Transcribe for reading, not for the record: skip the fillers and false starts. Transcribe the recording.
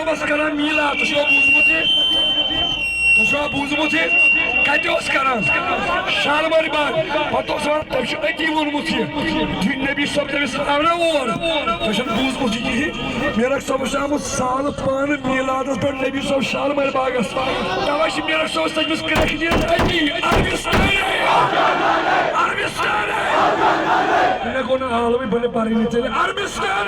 सबस करान मीला तुझो बुझमुति कतोस करान शालमार बाग पतोस तश अति वोनमुत नबी सब तमिस आवना और तश बुझमुत मेरक सब आमुत साल पान मीलादस पे नबी सब शालमार बागस तवश मेरक सब तमिस क्रखदिन अति अरबिस्तान मैं कोन आलमी बने पारिनी चले अरबिस्तान